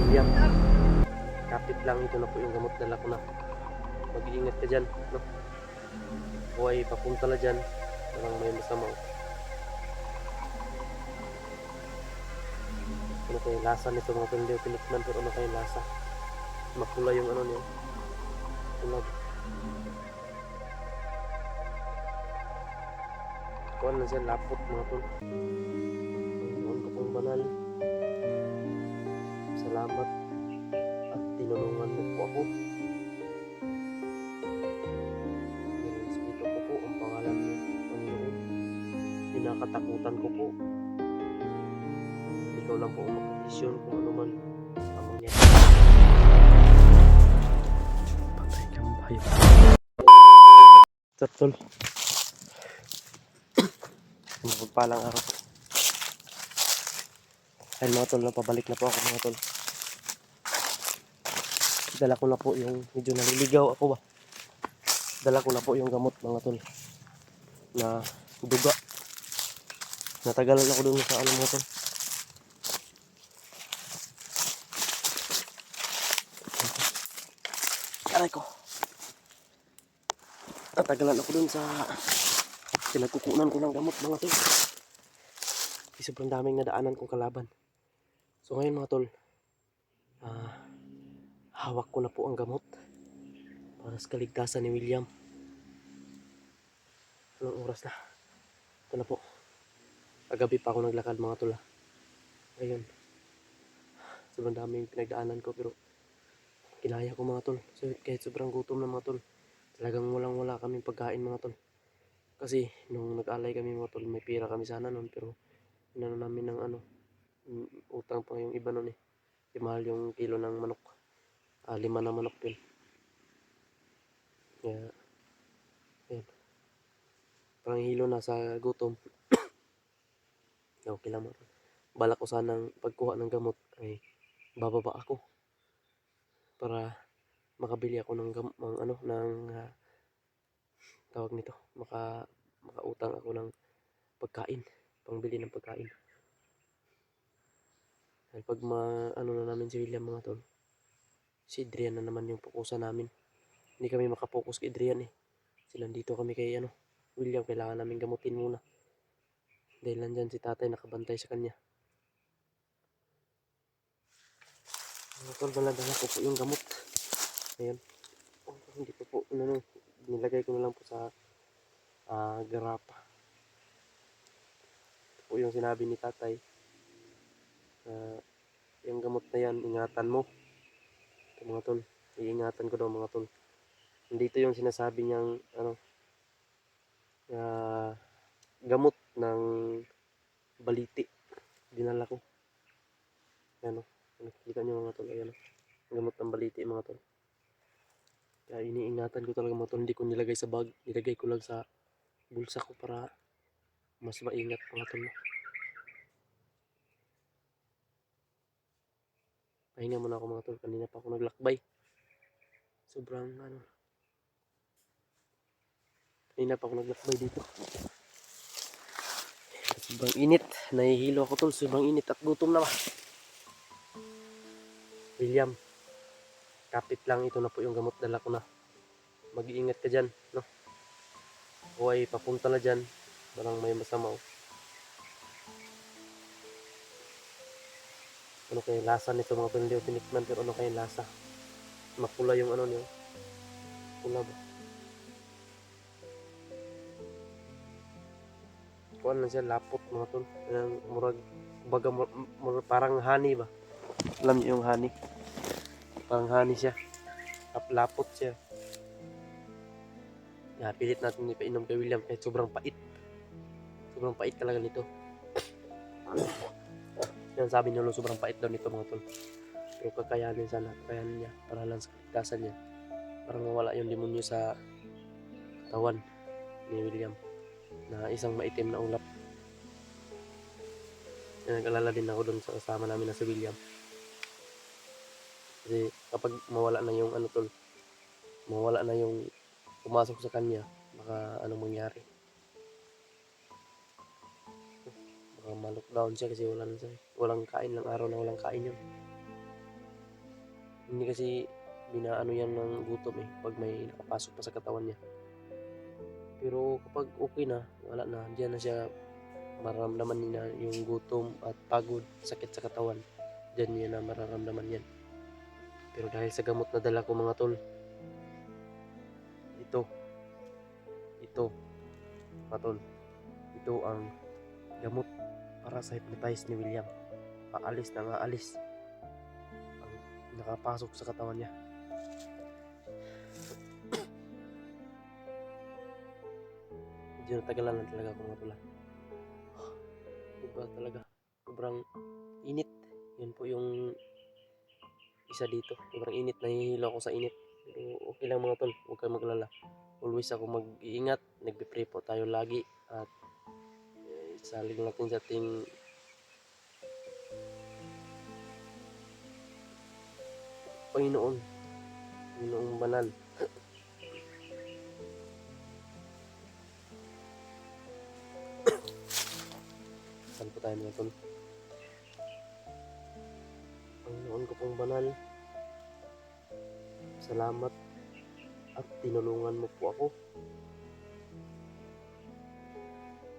William, kapit lang, ito na po yung gamot, dala ko na. Mag-iingat ka dyan, no? O ay papunta na dyan, parang may masama. Ano kayo lasa nito mga tol, hindi ko tinikman, pero ano kayo lasa? Makula yung ano niya, tulad. Kuhan na siya, lapot mga tol. Panginoon ko pong banal, salamat at tinulungan mo po ako. Nirespeto ko po ang pangalan mo, Panginoon. Pinakatakutan ko po. Ikaw lang po ang magdesisyon kung ano man ang mangyari. Patay kang bayo. Tol. Mapagpalang araw po. Ayun mga tol, pabalik na po ako mga tol. Dala ko na po yung, medyo naliligaw ako ba. Dala ko na po yung gamot mga tol. Na duga. Natagalan ako dun sa ano mga tol. Aray ko. Natagalan ako dun sa pinagkukunan ko ng gamot mga tol. Kasi sobrang daming nadaanan kong kalaban. So ngayon mga tol, hawak ko na po ang gamot para sa kaligtasan ni William. Anong oras na? Ito na po. Kagabi pa ako naglakad mga tol. Ayun. Sobrang daming pinagdaanan ko pero kinaya ko mga tol. So, kahit sobrang gutom na mga tol, talagang walang-wala kaming pagkain mga tol. Kasi nung nag-alay kami mga tol, may pira kami sana noon pero inano namin ng ano, utang pa yung iba noon eh. Kasi mahal yung kilo ng manok. 5 na manok yun. Kaya, ayun. Parang hilo na sa gutom. Okay lang mga tol. Balak ko sanang pagkuha ng gamot ay bababa ako para makabili ako ng ano ng tawag nito, makautang ako ng pagkain, pangbili ng pagkain. Dahil pag ano na namin si William mga tol, si Adrian na naman yung pukusan namin. Hindi kami makapokus kay Adrian eh. Kasi nandito kami kay ano, William, kailangan namin gamutin muna. Dahil nandyan si tatay nakabantay sa kanya. Mga tol, baladala ko po yung gamot. Ayan. Oh, hindi ko po, nilagay ko na lang po sa garapa. Ito po yung sinabi ni tatay. Yung gamot na yan, ingatan mo. Ito mga tol, iingatan ko daw mga tol. Nandito yung sinasabi niyang ano, gamot ng baliti. Dinala ko. Ano, nakikita niyo mga tol, ayan. Gamot ng baliti mga tol. Kaya iniingatan ko talaga mga tol, hindi ko nilagay sa bag, nilagay ko lang sa bulsa ko para mas maingat mga tol. Pahinga muna ako mga tol, kanina pa ako naglakbay. Sobrang ano, kanina pa ako naglakbay dito. Sobrang init, nahihilo ako tol, sobrang init at gutom na ba. William, kapit lang, ito na po yung gamot, dala ko na. Mag-iingat ka dyan, no? O ay papunta na dyan, parang may masama. Ano kayo lasa nito mga tol, hindi ko tinikman, pero ano kayo lasa? Makula yung ano niyo, pula ba? Kuhan lang siya, lapot mga tol. Murag, baga, parang honey ba? Alam niyo yung honey? Parang honey siya. Lapot siya. Pilit natin ipainom kay William kahit sobrang pait. Sobrang pait talaga nito. Yan sabi niyo, sobrang pait daw nito mga tol. Pero kakayanin sana, kakayanin niya para lang sa kaligtasan niya. Para mawala yung demonyo sa katawan ni William na isang maitim na ulap. Nag-alala din ako doon sa kasama namin na si William. Kasi kapag mawala na yung ano tol, mawala na yung pumasok sa kanya, baka anong mangyari. Baka ma-lockdown siya kasi walang kain lang araw na walang kain yun. Hindi kasi binaano yan ng gutom pag may nakapasok pa sa katawan niya. Pero kapag okay na, wala na, diyan na siya mararamdaman niya yung gutom at pagod, sakit sa katawan. Diyan niya na mararamdaman yan. Pero dahil sa gamot na dala ko mga tol, ito mga tol, ito ang gamot para sa hypnotize ni William. Aalis na aalis ang nakapasok sa katawan niya. Medyo natagalan lang talaga ako mga tol. Diba talaga, sobrang init. Yun po yung isa dito, sobrang init, nahihilo ako sa init. Pero okay lang mga tol, huwag kayong maglala. Always ako mag-iingat, nagbe-pray po tayo lagi. At saling natin sa ating Panginoong banal. Saan po tayo mga tol? Panginoon ko pong banal, salamat at tinulungan mo po ako.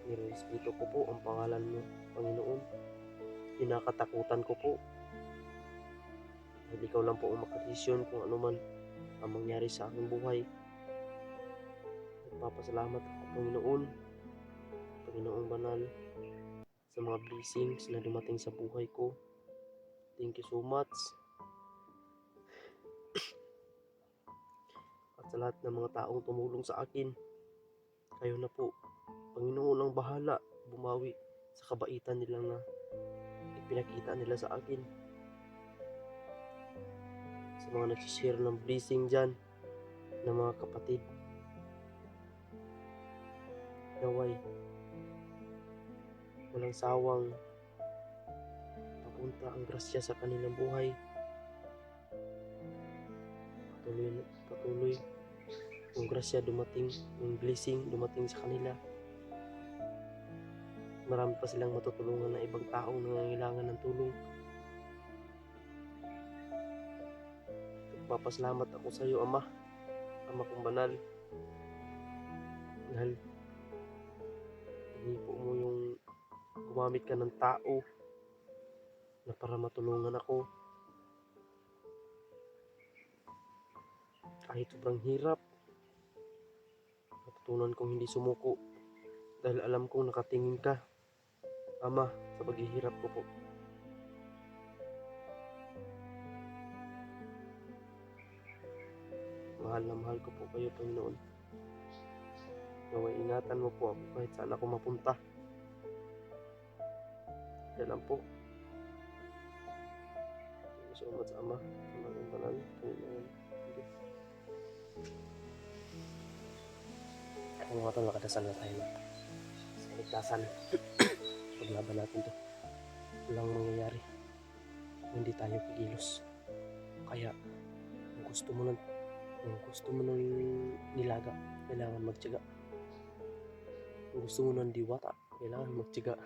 Nirespeto ko po ang pangalan mo, Panginoon. Kinakatakutan ko po. Dahil ikaw lang po ang makadesisyon kung ano man ang mangyari sa aking buhay. Nagpapasalamat ako, Panginoong banal, sa mga blessings na dumating sa buhay ko. Thank you so much. At sa lahat ng mga taong tumulong sa akin, kayo na po, Panginoon ang bahala bumawi sa kabaitan nila na ipinakita nila sa akin. Sa mga nagsishare ng blessing dyan, ng mga kapatid, naway walang sawang papunta ang grasya sa kanilang buhay. Patuloy yung grasya dumating, yung blessing dumating sa kanila. Marami pa silang matutulungan na ibang taong nangangailangan ng tulong. Nagpapasalamat ako sa iyo, Ama kong banal, dahil hinipo mo yung gumamit ka ng tao na para matulungan ako. Kahit sobrang hirap, natutunan kong hindi sumuko dahil alam kong nakatingin ka, Ama, sa paghihirap ko po. Mahal na mahal ko po kayo, Panginoon. Naway ingatan mo po ako kahit saan ako mapunta. Kaya lang po. Thank you so much, Ama. Panginoon banal, Panginoon. Kaya mga tol, nakadasal na tayo sa ligtasan. Paglaban natin to, walang mangyayari kung hindi tayo kikilos. Kaya kung gusto mo ng nilaga, kailangan magtiyaga. Kung gusto mo ng diwata, kailangan magtiyaga.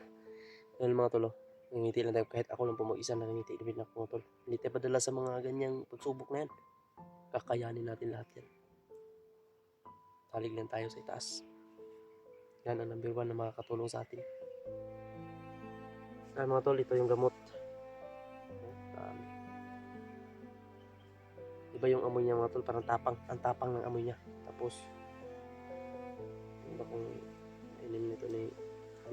Dahil mga tolo, nangiti lang tayo. Kahit ako lang po mag-isa nangiti din ako mga tol. Hindi tayo padala sa mga ganyang pagsubok na yan. Kakayanin natin lahat yan. Salig lang tayo sa itaas. Yan ang number 1 na makakatulong sa atin. Mga tol, ito yung gamot. Iba yung amoy niya mga tol, parang tapang. Ang tapang ng amoy niya. Tapos iba kung inim nito ni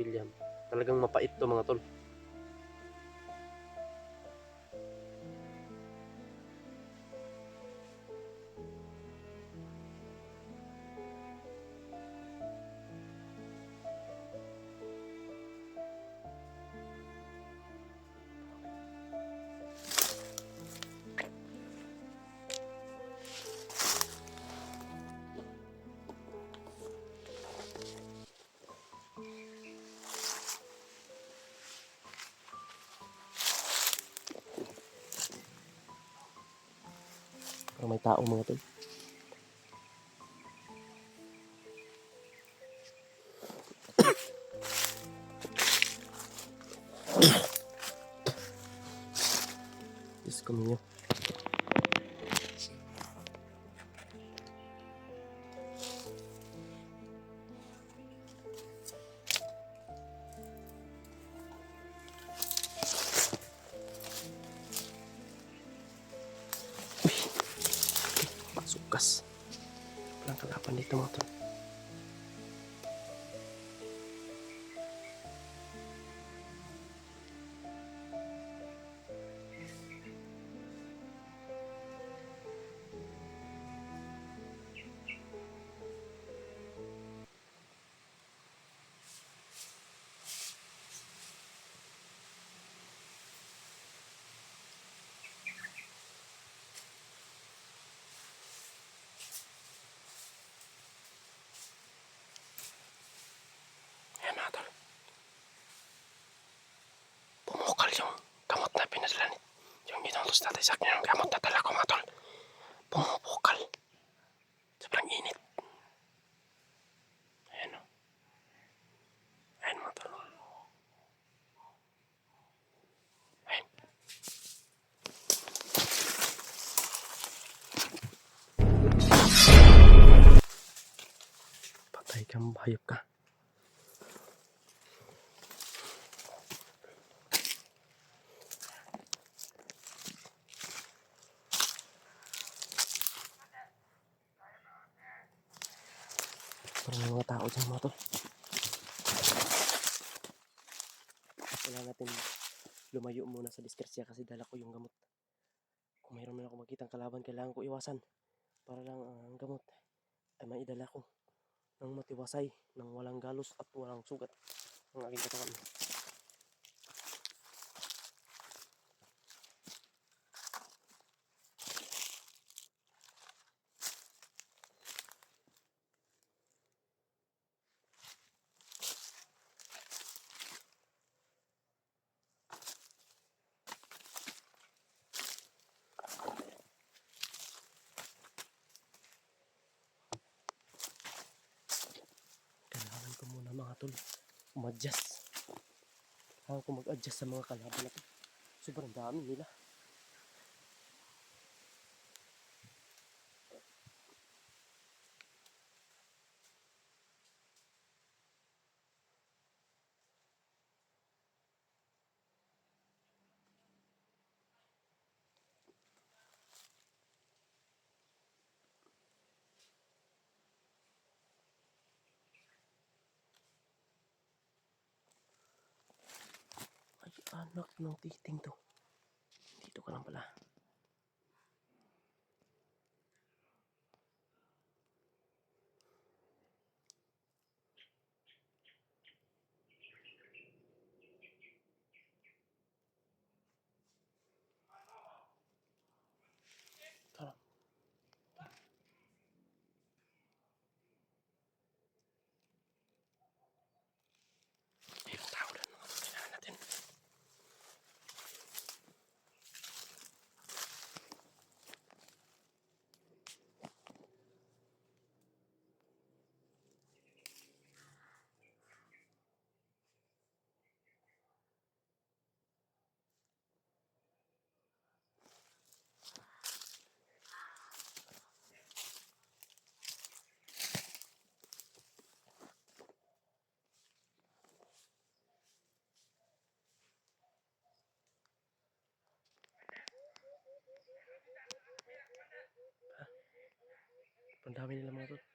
William. Talagang mapait to mga tol. Parang may tao mga tol. Diyos ko ninyo. bukas. Walang kalaban dito mga tol. Ayan mga tol. Bumukal yung gamot na pinadala ni yung ginultos natin sa akin yung gamot na dala ko mga tol. Bumubukal. Sobrang init. Ayan o. Ayan mga tol. Ayan. Patay kang hayop ka. Parang mga tao dyan mga tol. Kailangan natin lumayo muna sa diskresya kasi dala ko yung gamot. Kung mayroon man ako makitang kalaban, kailangan ko iwasan. Para lang ang gamot ay maidala ko ng matiwasay, ng walang galos at walang sugat ang aking katawan. Kailangan ko muna mga tol mag-adjust. Kailangan ko mag-adjust sa mga kalaban natin. Sobrang dami nila. Ay anak ng titing to. Dito ka lang pala. Tara. Mayroong tao doon mga tol. Kailangan natin. Ang dami nila mga tol.